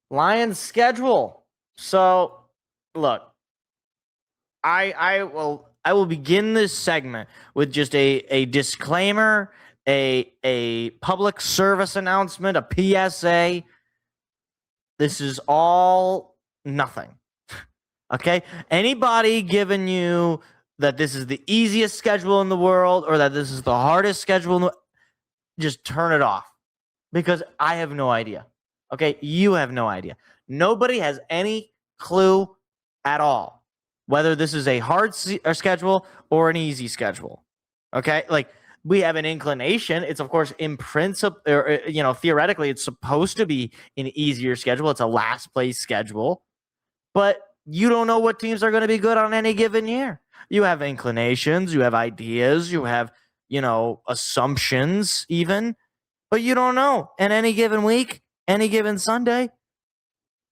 Lions schedule. So, look, I will begin this segment with just a disclaimer, a public service announcement, a PSA. This is all nothing. Okay? Anybody giving you that this is the easiest schedule in the world or that this is the hardest schedule in the just turn it off because I have no idea. Okay? You have no idea. Nobody has any clue at all whether this is a hard schedule or an easy schedule. Okay? Like we have an inclination. It's of course in principle, or theoretically, it's supposed to be an easier schedule. It's a last place schedule, but you don't know what teams are going to be good on any given year. You have inclinations, you have ideas, you have assumptions, even, but you don't know. And any given week, any given Sunday,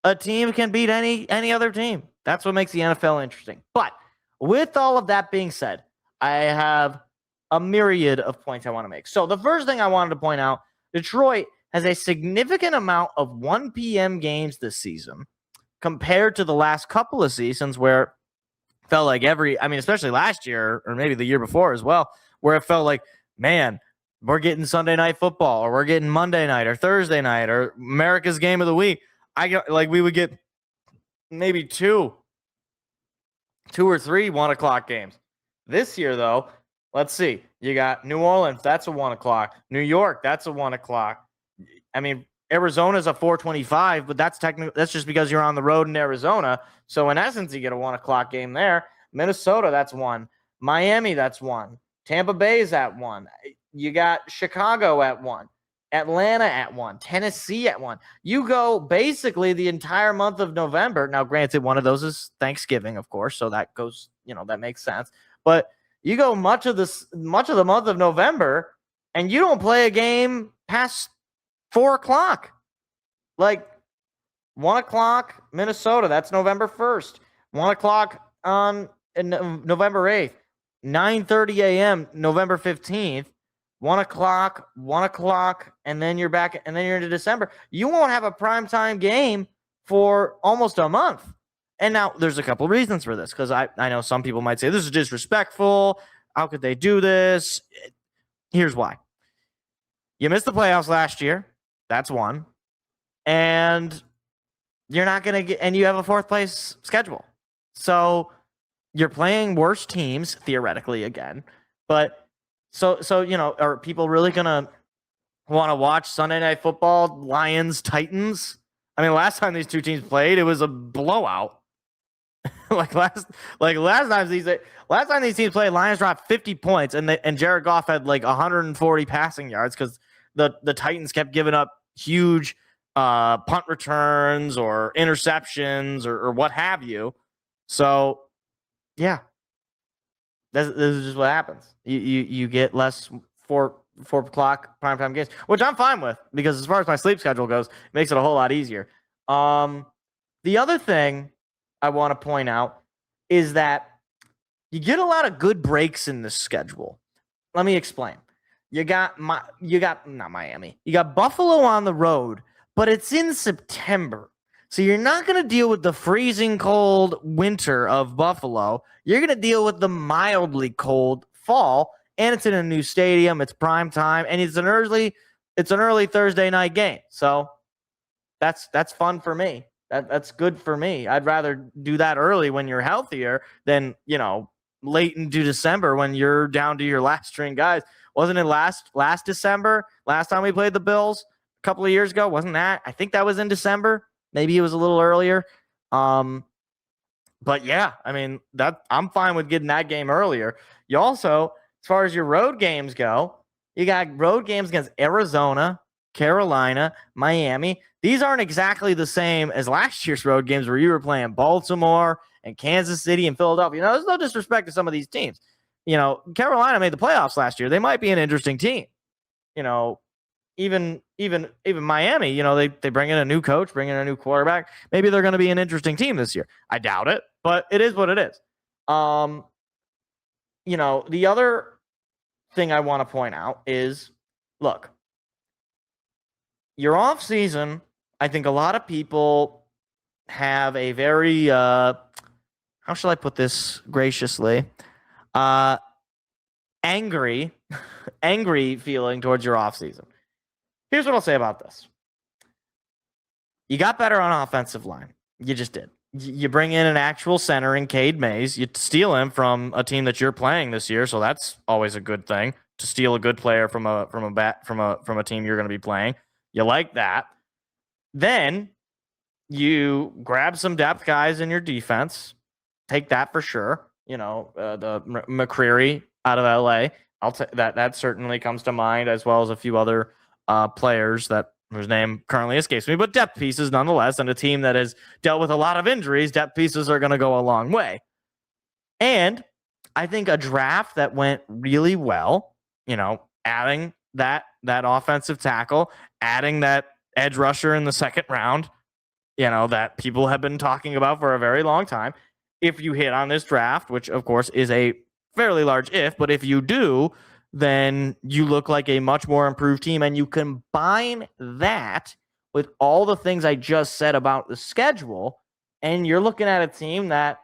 a team can beat any other team. That's what makes the NFL interesting. But with all of that being said, I have a myriad of points I want to make. So the first thing I wanted to point out, Detroit has a significant amount of 1 p.m. games this season compared to the last couple of seasons where it felt like especially last year or maybe the year before as well, where it felt like, man, we're getting Sunday night football or we're getting Monday night or Thursday night or America's game of the week. We would get maybe two or three 1:00 games. This year, though, let's see. You got New Orleans, that's a 1:00. New York, that's a 1:00. I mean, Arizona's a 4:25, but that's just because you're on the road in Arizona. So in essence, you get a 1:00 game there. Minnesota, that's one. Miami, that's one. Tampa Bay's at one. You got Chicago at one. Atlanta at one. Tennessee at one. You go basically the entire month of November. Now, granted, one of those is Thanksgiving, of course, so that goes, that makes sense. But you go much of the month of November, and you don't play a game past 4:00. Like 1:00 Minnesota, that's November 1st. 1:00 on November 8th. 9:30 a.m. November 15th. 1:00, and then you're back, and then you're into December. You won't have a primetime game for almost a month. And now there's a couple of reasons for this, because I know some people might say this is disrespectful. How could they do this? Here's why. You missed the playoffs last year. That's one. And you're not going to get, and you have a fourth place schedule. So you're playing worse teams, theoretically, again. But so are people really going to want to watch Sunday Night Football, Lions, Titans? I mean, last time these two teams played, it was a blowout. last time these teams played, Lions dropped 50 points, and Jared Goff had 140 passing yards because the Titans kept giving up huge punt returns or interceptions or what have you. So, yeah, this is just what happens. You get less 4:00 primetime games, which I'm fine with because as far as my sleep schedule goes, it makes it a whole lot easier. The other thing I want to point out is that you get a lot of good breaks in this schedule. Let me explain. You got not Miami. You got Buffalo on the road, but it's in September. So you're not going to deal with the freezing cold winter of Buffalo. You're going to deal with the mildly cold fall, and it's in a new stadium. It's prime time, and it's an early Thursday night game. So that's fun for me. That's good for me. I'd rather do that early when you're healthier than, late into December when you're down to your last string guys. Wasn't it last December? Last time we played the Bills a couple of years ago? Wasn't that? I think that was in December. Maybe it was a little earlier. But yeah, I mean, that I'm fine with getting that game earlier. You also, as far as your road games go, you got road games against Arizona, Carolina, Miami. These aren't exactly the same as last year's road games where you were playing Baltimore and Kansas City and Philadelphia. There's no disrespect to some of these teams. Carolina made the playoffs last year. They might be an interesting team. Even Miami, they bring in a new coach, bring in a new quarterback. Maybe they're going to be an interesting team this year. I doubt it, but it is what it is. The other thing I want to point out is, look, your offseason I think a lot of people have a very how shall I put this graciously? Uh angry angry feeling towards your offseason. Here's what I'll say about this. You got better on offensive line. You just did. You bring in an actual center in Cade Mays. You steal him from a team that you're playing this year, so that's always a good thing to steal a good player from a team you're going to be playing. You like that. Then you grab some depth guys in your defense. Take that for sure. The McCreary out of LA. That certainly comes to mind, as well as a few other players whose name currently escapes me, but depth pieces nonetheless. And a team that has dealt with a lot of injuries, depth pieces are going to go a long way. And I think a draft that went really well, adding that offensive tackle, adding that edge rusher in the second round, that people have been talking about for a very long time. If you hit on this draft, which of course is a fairly large if, but if you do, then you look like a much more improved team. And you combine that with all the things I just said about the schedule, and you're looking at a team that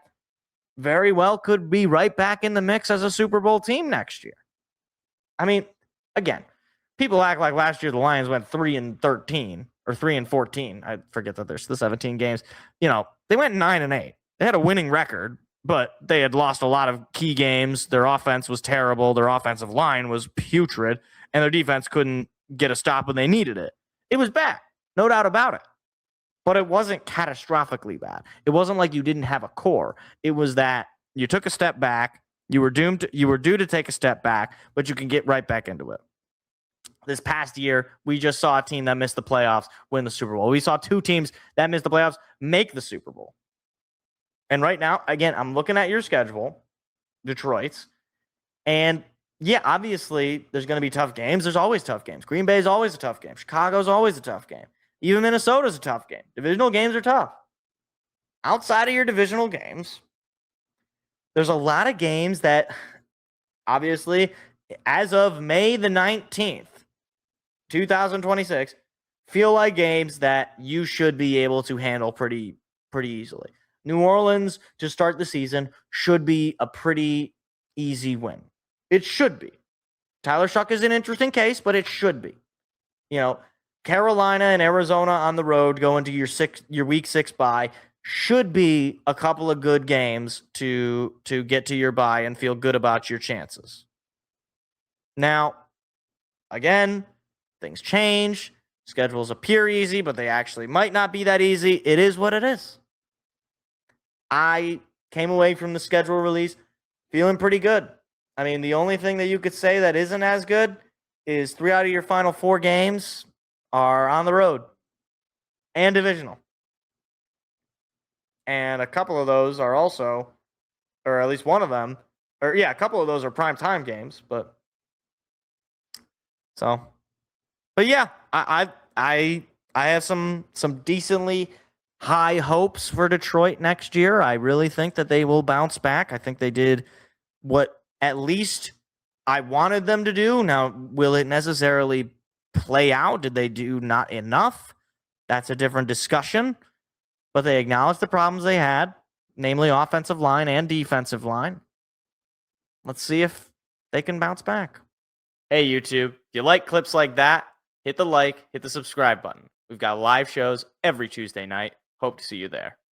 very well could be right back in the mix as a Super Bowl team next year. I mean, again, people act like last year the Lions went 3-13 or 3-14. I forget that there's the 17 games. They went 9-8. They had a winning record, but they had lost a lot of key games. Their offense was terrible. Their offensive line was putrid, and their defense couldn't get a stop when they needed it. It was bad, no doubt about it. But it wasn't catastrophically bad. It wasn't like you didn't have a core. It was that you took a step back. You were due to take a step back, but you can get right back into it. This past year, we just saw a team that missed the playoffs win the Super Bowl. We saw two teams that missed the playoffs make the Super Bowl. And right now, again, I'm looking at your schedule, Detroit's, and yeah, obviously there's going to be tough games. There's always tough games. Green Bay is always a tough game. Chicago's always a tough game. Even Minnesota's a tough game. Divisional games are tough. Outside of your divisional games, there's a lot of games that obviously, as of May the 19th, 2026, feel like games that you should be able to handle pretty easily. New Orleans to start the season should be a pretty easy win. It should be. Tyler Shuck is an interesting case, but it should be. Carolina and Arizona on the road going to your week 6 bye should be a couple of good games to get to your bye and feel good about your chances. Now, again, things change. Schedules appear easy, but they actually might not be that easy. It is what it is. I came away from the schedule release feeling pretty good. I mean, the only thing that you could say that isn't as good is 3 out of your final 4 games are on the road and divisional. And a couple of those are also, or at least one of them, a couple of those are primetime games, but yeah, I have some decently high hopes for Detroit next year. I really think that they will bounce back. I think they did what at least I wanted them to do. Now, will it necessarily play out? Did they do not enough? That's a different discussion. But they acknowledged the problems they had, namely offensive line and defensive line. Let's see if they can bounce back. Hey, YouTube, if you like clips like that, hit the like, hit the subscribe button. We've got live shows every Tuesday night. Hope to see you there.